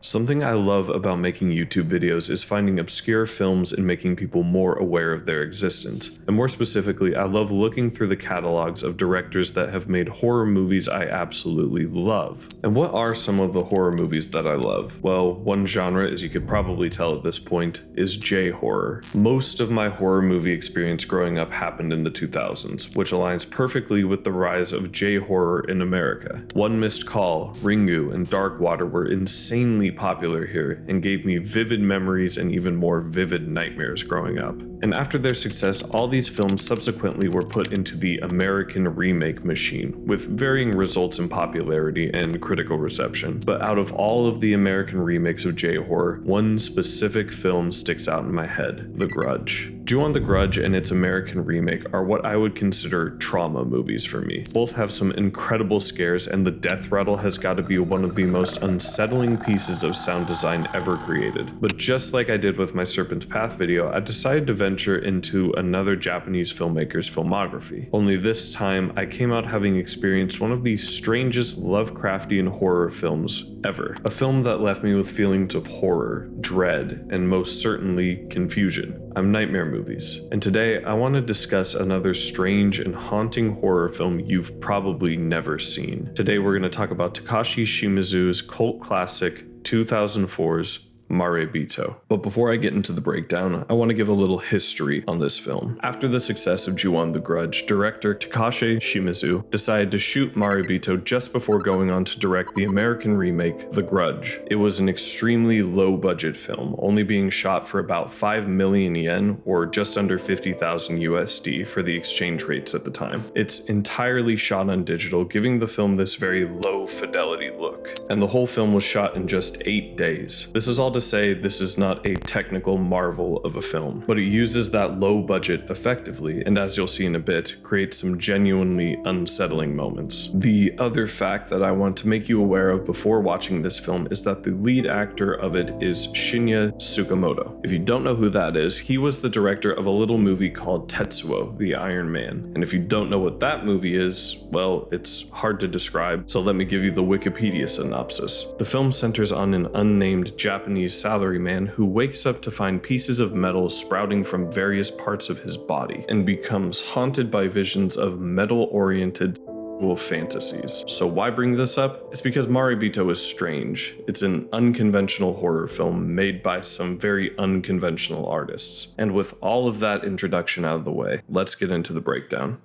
Something I love about making YouTube videos is finding obscure films and making people more aware of their existence. And more specifically, I love looking through the catalogs of directors that have made horror movies I absolutely love. And what are some of the horror movies that I love? Well, one genre, as you could probably tell at this point, is J-horror. Most of my horror movie experience growing up happened in the 2000s, which aligns perfectly with the rise of J-horror in America. One Missed Call, Ringu, and Dark Water were insanely popular here and gave me vivid memories and even more vivid nightmares growing up. And after their success, all these films subsequently were put into the American remake machine, with varying results in popularity and critical reception. But out of all of the American remakes of J-horror, one specific film sticks out in my head: The Grudge. Ju-on The Grudge and its American remake are what I would consider trauma movies for me. Both have some incredible scares, and the death rattle has got to be one of the most unsettling pieces of sound design ever created. But just like I did with my Serpent's Path video, I decided to venture into another Japanese filmmaker's filmography. Only this time, I came out having experienced one of the strangest Lovecraftian horror films ever. A film that left me with feelings of horror, dread, and most certainly confusion. I'm Nightmare Movies, and today I want to discuss another strange and haunting horror film you've probably never seen. Today we're going to talk about Takashi Shimizu's cult classic 2004's Marebito. But before I get into the breakdown, I want to give a little history on this film. After the success of Ju-on The Grudge, director Takashi Shimizu decided to shoot Marebito just before going on to direct the American remake, The Grudge. It was an extremely low-budget film, only being shot for about 5 million yen, or just under 50,000 USD for the exchange rates at the time. It's entirely shot on digital, giving the film this very low-fidelity look. And the whole film was shot in just 8 days. This is all to say this is not a technical marvel of a film, but it uses that low budget effectively, and as you'll see in a bit, creates some genuinely unsettling moments. The other fact that I want to make you aware of before watching this film is that the lead actor of it is Shinya Tsukamoto. If you don't know who that is, he was the director of a little movie called Tetsuo, the Iron Man. And if you don't know what that movie is, well, it's hard to describe, so let me give you the Wikipedia synopsis. The film centers on an unnamed Japanese salaryman who wakes up to find pieces of metal sprouting from various parts of his body and becomes haunted by visions of metal-oriented fantasies. So why bring this up? It's because Marebito is strange. It's an unconventional horror film made by some very unconventional artists. And with all of that introduction out of the way, let's get into the breakdown.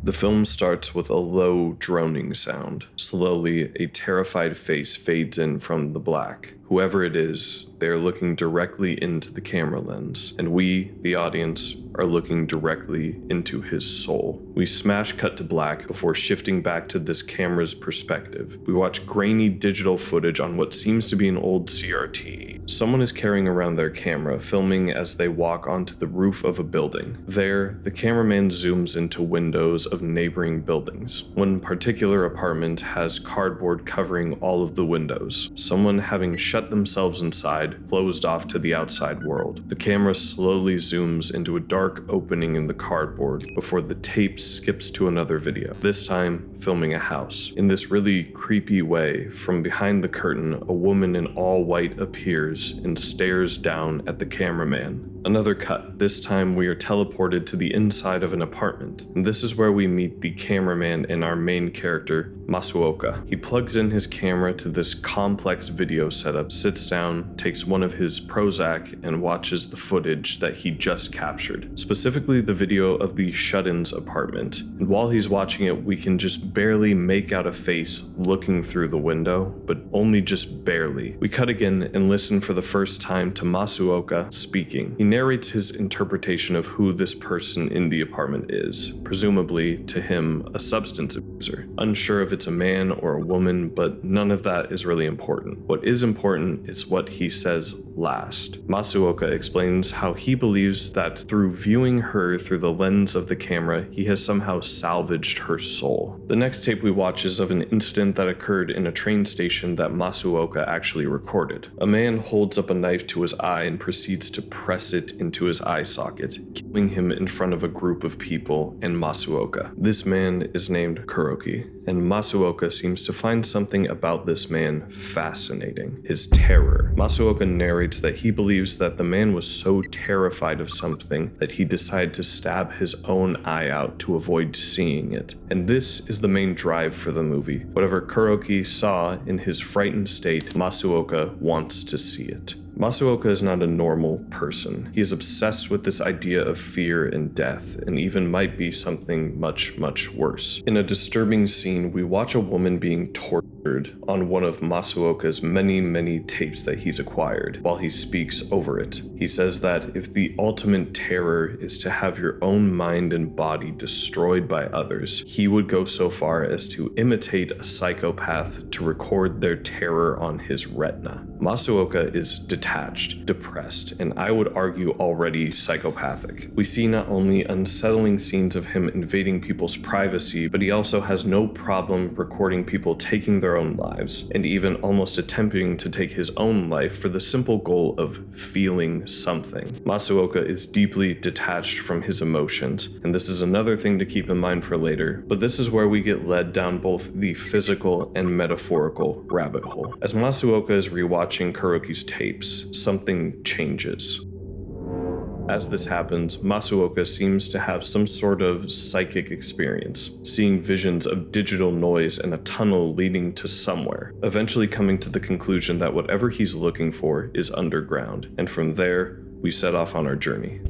The film starts with a low droning sound. Slowly, a terrified face fades in from the black. Whoever it is, they are looking directly into the camera lens, and we, the audience, are looking directly into his soul. We smash cut to black before shifting back to this camera's perspective. We watch grainy digital footage on what seems to be an old CRT. Someone is carrying around their camera, filming as they walk onto the roof of a building. There, the cameraman zooms into windows of neighboring buildings. One particular apartment has cardboard covering all of the windows. Someone having shut themselves inside, closed off to the outside world. The camera slowly zooms into a dark opening in the cardboard before the tape skips to another video, this time filming a house. In this really creepy way, from behind the curtain, a woman in all white appears and stares down at the cameraman. Another cut. This time we are teleported to the inside of an apartment, and this is where we meet the cameraman and our main character, Masuoka. He plugs in his camera to this complex video setup, sits down, takes one of his Prozac, and watches the footage that he just captured, specifically the video of the shut-in's apartment. And while he's watching it, we can just barely make out a face looking through the window, but only just barely. We cut again and listen for the first time to Masuoka speaking. He narrates his interpretation of who this person in the apartment is, presumably to him a substance abuser. Unsure if it's a man or a woman, but none of that is really important. What is important is what he says last. Masuoka explains how he believes that through viewing her through the lens of the camera, he has somehow salvaged her soul. The next tape we watch is of an incident that occurred in a train station that Masuoka actually recorded. A man holds up a knife to his eye and proceeds to press it it into his eye socket, killing him in front of a group of people and Masuoka. This man is named Kuroki, and Masuoka seems to find something about this man fascinating: his terror. Masuoka narrates that he believes that the man was so terrified of something that he decided to stab his own eye out to avoid seeing it. And this is the main drive for the movie. Whatever Kuroki saw in his frightened state, Masuoka wants to see it. Masuoka is not a normal person. He is obsessed with this idea of fear and death, and even might be something much, much worse. In a disturbing scene, we watch a woman being tortured on one of Masuoka's many tapes that he's acquired while he speaks over it. He says that if the ultimate terror is to have your own mind and body destroyed by others, he would go so far as to imitate a psychopath to record their terror on his retina. Masuoka is detached, depressed, and I would argue already psychopathic. We see not only unsettling scenes of him invading people's privacy, but he also has no problem recording people taking their own lives, and even almost attempting to take his own life for the simple goal of feeling something. Masuoka is deeply detached from his emotions, and this is another thing to keep in mind for later, but this is where we get led down both the physical and metaphorical rabbit hole. As Masuoka is rewatching Kuroki's tapes, something changes. As this happens, Masuoka seems to have some sort of psychic experience, seeing visions of digital noise and a tunnel leading to somewhere, eventually coming to the conclusion that whatever he's looking for is underground, and from there, we set off on our journey.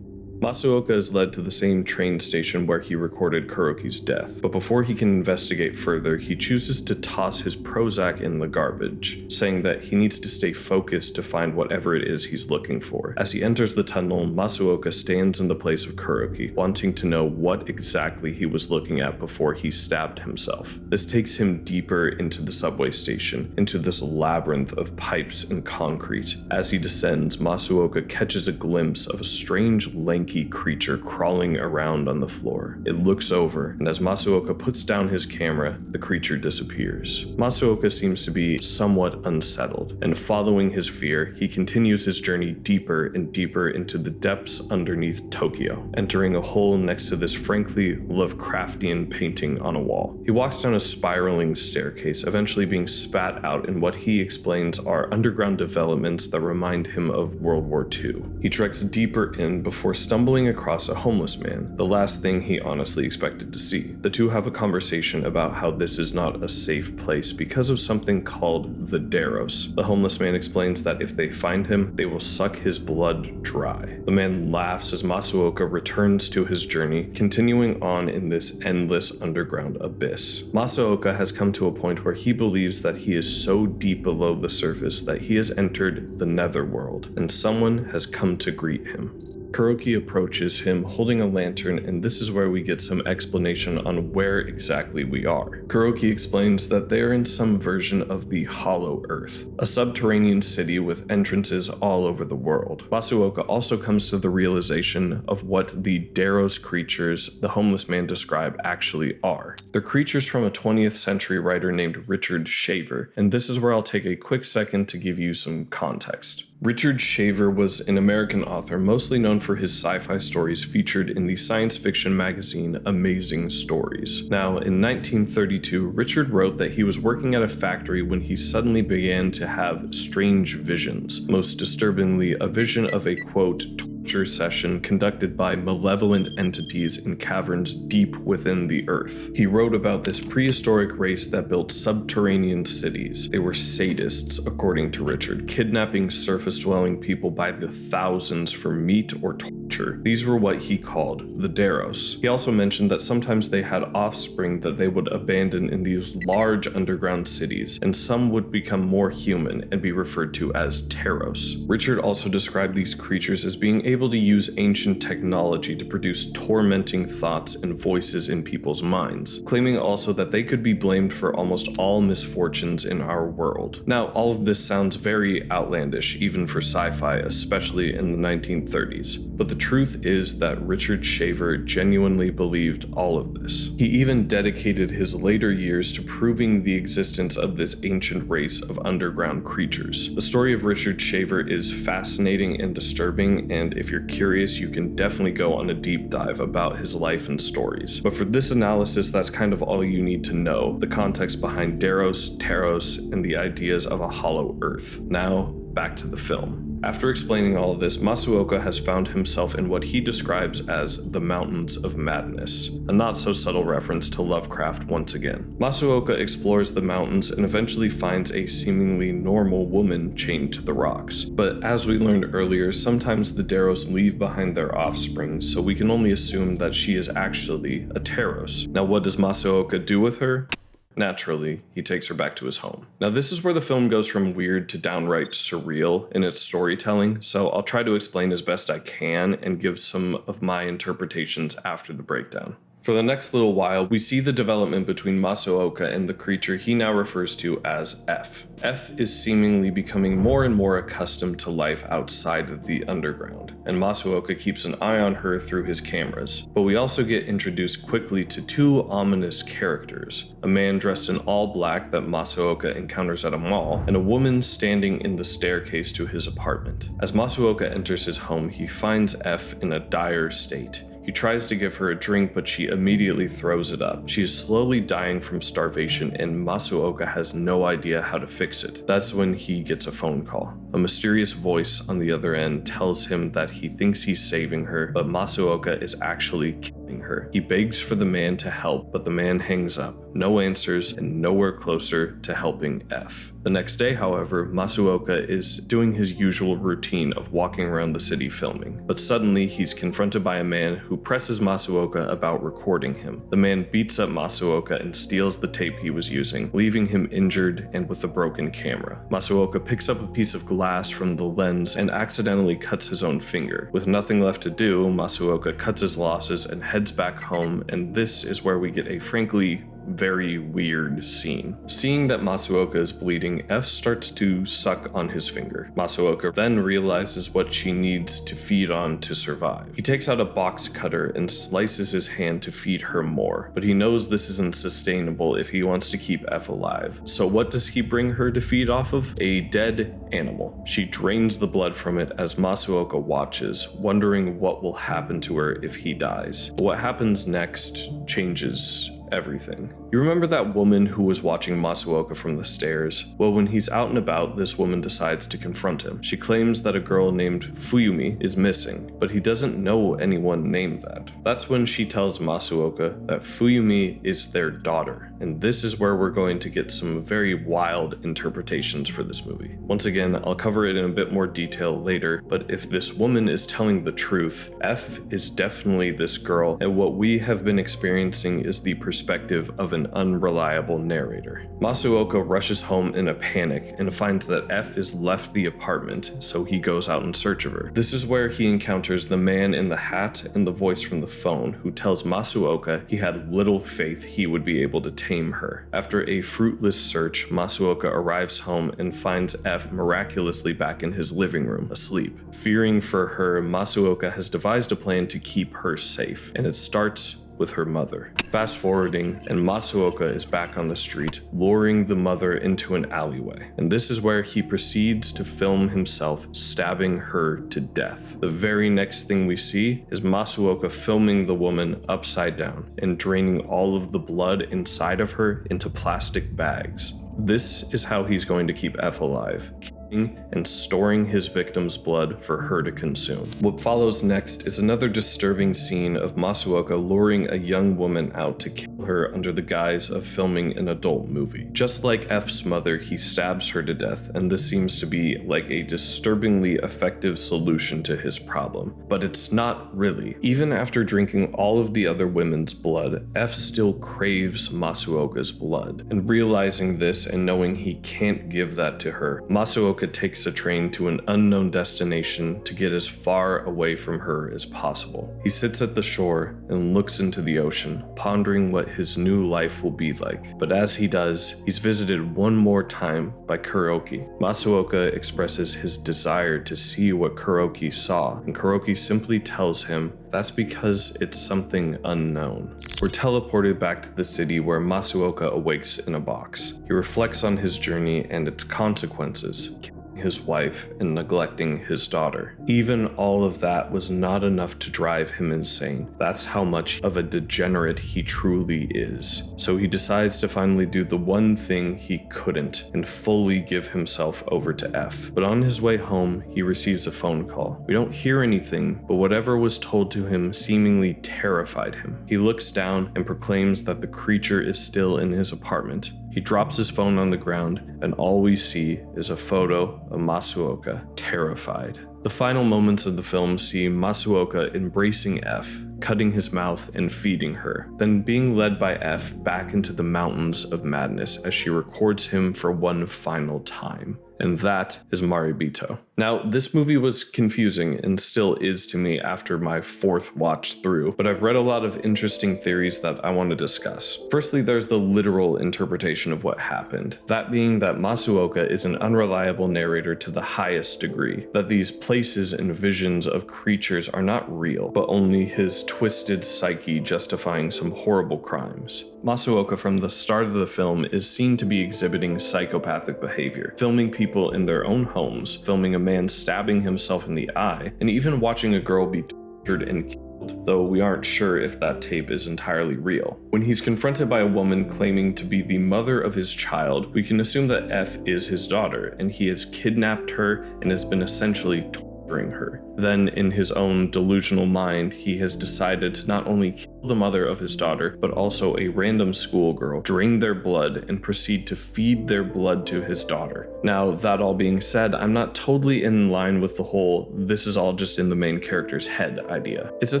Masuoka is led to the same train station where he recorded Kuroki's death, but before he can investigate further, he chooses to toss his Prozac in the garbage, saying that he needs to stay focused to find whatever it is he's looking for. As he enters the tunnel, Masuoka stands in the place of Kuroki, wanting to know what exactly he was looking at before he stabbed himself. This takes him deeper into the subway station, into this labyrinth of pipes and concrete. As he descends, Masuoka catches a glimpse of a strange, lanky creature crawling around on the floor. It looks over, and as Masuoka puts down his camera, the creature disappears. Masuoka seems to be somewhat unsettled, and following his fear, he continues his journey deeper and deeper into the depths underneath Tokyo, entering a hole next to this frankly Lovecraftian painting on a wall. He walks down a spiraling staircase, eventually being spat out in what he explains are underground developments that remind him of World War II. He treks deeper in before stumbling across a homeless man, the last thing he honestly expected to see. The two have a conversation about how this is not a safe place because of something called the Deros. The homeless man explains that if they find him, they will suck his blood dry. The man laughs as Masuoka returns to his journey, continuing on in this endless underground abyss. Masuoka has come to a point where he believes that he is so deep below the surface that he has entered the netherworld, and someone has come to greet him. Kuroki approaches him holding a lantern, and this is where we get some explanation on where exactly we are. Kuroki explains that they are in some version of the Hollow Earth, a subterranean city with entrances all over the world. Masuoka also comes to the realization of what the Deros creatures the homeless man described actually are. They're creatures from a 20th century writer named Richard Shaver, and this is where I'll take a quick second to give you some context. Richard Shaver was an American author mostly known for his sci-fi stories featured in the science fiction magazine Amazing Stories. Now, in 1932, Richard wrote that he was working at a factory when he suddenly began to have strange visions, most disturbingly a vision of a, quote, torture session conducted by malevolent entities in caverns deep within the earth. He wrote about this prehistoric race that built subterranean cities. They were sadists, according to Richard, kidnapping surface-dwelling people by the thousands for meat or torture. These were what he called the Deros. He also mentioned that sometimes they had offspring that they would abandon in these large underground cities, and some would become more human and be referred to as Teros. Richard also described these creatures as being able to use ancient technology to produce tormenting thoughts and voices in people's minds, claiming also that they could be blamed for almost all misfortunes in our world. Now, all of this sounds very outlandish, even for sci-fi, especially in the 1930s, but the truth is that Richard Shaver genuinely believed all of this. He even dedicated his later years to proving the existence of this ancient race of underground creatures. The story of Richard Shaver is fascinating and disturbing, and if you're curious, you can definitely go on a deep dive about his life and stories. But for this analysis, that's kind of all you need to know, the context behind Deros, Taros, and the ideas of a hollow earth. Now, back to the film. After explaining all of this, Masuoka has found himself in what he describes as the Mountains of Madness, a not-so-subtle reference to Lovecraft once again. Masuoka explores the mountains and eventually finds a seemingly normal woman chained to the rocks. But as we learned earlier, sometimes the Deros leave behind their offspring, so we can only assume that she is actually a Taros. Now, what does Masuoka do with her? Naturally, he takes her back to his home. Now, this is where the film goes from weird to downright surreal in its storytelling, so I'll try to explain as best I can and give some of my interpretations after the breakdown. For the next little while, we see the development between Masuoka and the creature he now refers to as F. F is seemingly becoming more and more accustomed to life outside of the underground, and Masuoka keeps an eye on her through his cameras. But we also get introduced quickly to two ominous characters, a man dressed in all black that Masuoka encounters at a mall, and a woman standing in the staircase to his apartment. As Masuoka enters his home, he finds F in a dire state. He tries to give her a drink, but she immediately throws it up. She is slowly dying from starvation, and Masuoka has no idea how to fix it. That's when he gets a phone call. A mysterious voice on the other end tells him that he thinks he's saving her, but Masuoka is actually killing her. He begs for the man to help, but the man hangs up. No answers, and nowhere closer to helping F. The next day, however, Masuoka is doing his usual routine of walking around the city filming. But suddenly, he's confronted by a man who presses Masuoka about recording him. The man beats up Masuoka and steals the tape he was using, leaving him injured and with a broken camera. Masuoka picks up a piece of glass from the lens and accidentally cuts his own finger. With nothing left to do, Masuoka cuts his losses and heads back home, and this is where we get a frankly very weird scene. Seeing that Masuoka is bleeding, F starts to suck on his finger. Masuoka then realizes what she needs to feed on to survive. He takes out a box cutter and slices his hand to feed her more, but he knows this isn't sustainable if he wants to keep F alive. So what does he bring her to feed off of? A dead animal. She drains the blood from it as Masuoka watches, wondering what will happen to her if he dies. But what happens next changes everything. You remember that woman who was watching Masuoka from the stairs? Well, when he's out and about, this woman decides to confront him. She claims that a girl named Fuyumi is missing, but he doesn't know anyone named that. That's when she tells Masuoka that Fuyumi is their daughter, and this is where we're going to get some very wild interpretations for this movie. Once again, I'll cover it in a bit more detail later, but if this woman is telling the truth, F is definitely this girl, and what we have been experiencing is the perspective of an unreliable narrator. Masuoka rushes home in a panic and finds that F has left the apartment, so he goes out in search of her. This is where he encounters the man in the hat and the voice from the phone, who tells Masuoka he had little faith he would be able to tame her. After a fruitless search, Masuoka arrives home and finds F miraculously back in his living room, asleep. Fearing for her, Masuoka has devised a plan to keep her safe, and it starts with her mother. Fast forwarding, and Masuoka is back on the street, luring the mother into an alleyway. And this is where he proceeds to film himself stabbing her to death. The very next thing we see is Masuoka filming the woman upside down and draining all of the blood inside of her into plastic bags. This is how he's going to keep F alive, and storing his victim's blood for her to consume. What follows next is another disturbing scene of Masuoka luring a young woman out to kill her under the guise of filming an adult movie. Just like F's mother, he stabs her to death, and this seems to be like a disturbingly effective solution to his problem. But it's not really. Even after drinking all of the other women's blood, F still craves Masuoka's blood. And realizing this and knowing he can't give that to her, Masuoka Masuoka takes a train to an unknown destination to get as far away from her as possible. He sits at the shore and looks into the ocean, pondering what his new life will be like. But as he does, he's visited one more time by Kuroki. Masuoka expresses his desire to see what Kuroki saw, and Kuroki simply tells him that's because it's something unknown. We're teleported back to the city where Masuoka awakes in a box. He reflects on his journey and its consequences, his wife and neglecting his daughter. Even all of that was not enough to drive him insane. That's how much of a degenerate he truly is. So he decides to finally do the one thing he couldn't and fully give himself over to F. But on his way home, he receives a phone call. We don't hear anything, but whatever was told to him seemingly terrified him. He looks down and proclaims that the creature is still in his apartment. He drops his phone on the ground, and all we see is a photo of Masuoka, terrified. The final moments of the film see Masuoka embracing F, cutting his mouth and feeding her, then being led by F back into the mountains of madness as she records him for one final time. And that is Maribito. Now, this movie was confusing and still is to me after my fourth watch through, but I've read a lot of interesting theories that I want to discuss. Firstly, there's the literal interpretation of what happened, that being that Masuoka is an unreliable narrator to the highest degree, that these places and visions of creatures are not real, but only his twisted psyche justifying some horrible crimes. Masuoka from the start of the film is seen to be exhibiting psychopathic behavior, filming people in their own homes, filming a man stabbing himself in the eye, and even watching a girl be tortured and killed, though we aren't sure if that tape is entirely real. When he's confronted by a woman claiming to be the mother of his child, we can assume that F is his daughter, and he has kidnapped her and has been essentially torturing her. Then, in his own delusional mind, he has decided to not only kill the mother of his daughter, but also a random schoolgirl, drain their blood, and proceed to feed their blood to his daughter. Now, that all being said, I'm not totally in line with the whole this is all just in the main character's head idea. It's a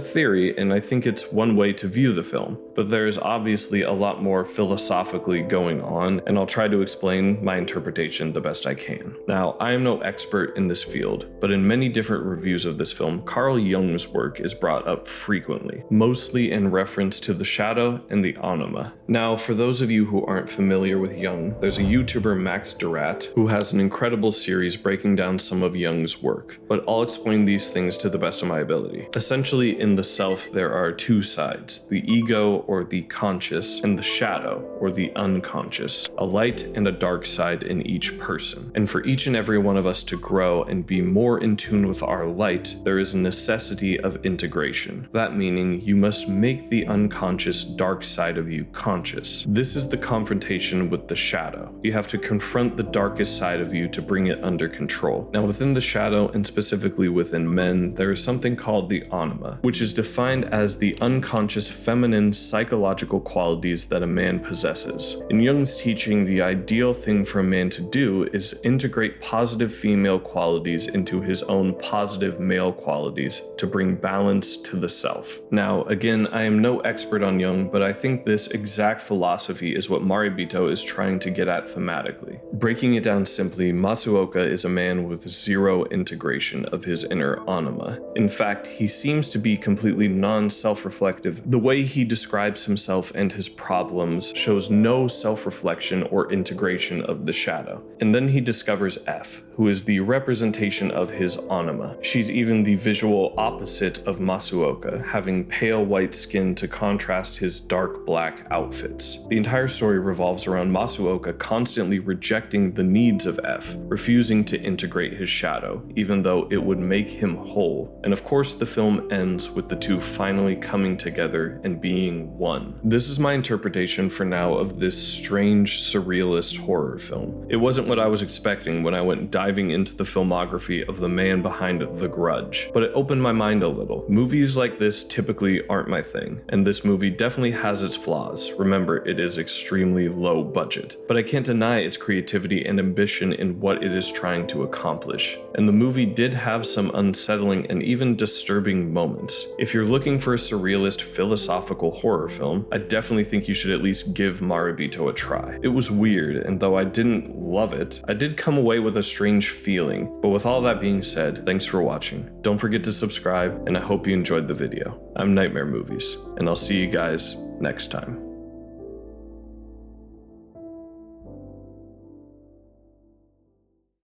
theory, and I think it's one way to view the film, but there is obviously a lot more philosophically going on, and I'll try to explain my interpretation the best I can. Now, I am no expert in this field, but in many different reviews of this film, Carl Jung's work is brought up frequently, mostly in reference to the shadow and the anima. Now, for those of you who aren't familiar with Jung, there's a YouTuber, Max Durat, who has an incredible series breaking down some of Jung's work, but I'll explain these things to the best of my ability. Essentially, in the self, there are two sides, the ego or the conscious, and the shadow or the unconscious, a light and a dark side in each person. And for each and every one of us to grow and be more in tune with our light, there is a necessity of integration. That meaning you must make the unconscious dark side of you conscious. This is the confrontation with the shadow. You have to confront the darkest side of you to bring it under control. Now, within the shadow, and specifically within men, there is something called the anima, which is defined as the unconscious feminine psychological qualities that a man possesses. In Jung's teaching, the ideal thing for a man to do is integrate positive female qualities into his own positive male qualities to bring balance to the self. Now, again, I am no expert on Jung, but I think this exact philosophy is what Maribito is trying to get at thematically. Breaking it down simply, Masuoka is a man with zero integration of his inner anima. In fact, he seems to be completely non-self-reflective. The way he describes himself and his problems shows no self-reflection or integration of the shadow. And then he discovers F, who is the representation of his anima. She's even the visual opposite of Masuoka, having pale white skin to contrast his dark black outfits. The entire story revolves around Masuoka constantly rejecting the needs of F, refusing to integrate his shadow, even though it would make him whole. And of course, the film ends with the two finally coming together and being one. This is my interpretation for now of this strange, surrealist horror film. It wasn't what I was expecting when I went diving into the filmography of the man behind The Grudge, but it opened my mind a little. Movies like this typically aren't my thing, and this movie definitely has its flaws. Remember, it is extremely low budget, but I can't deny its creativity and ambition ambition in what it is trying to accomplish. And the movie did have some unsettling and even disturbing moments. If you're looking for a surrealist philosophical horror film, I definitely think you should at least give Maribito a try. It was weird, and though I didn't love it, I did come away with a strange feeling. But with all that being said, thanks for watching. Don't forget to subscribe, and I hope you enjoyed the video. I'm Nightmare Movies, and I'll see you guys next time.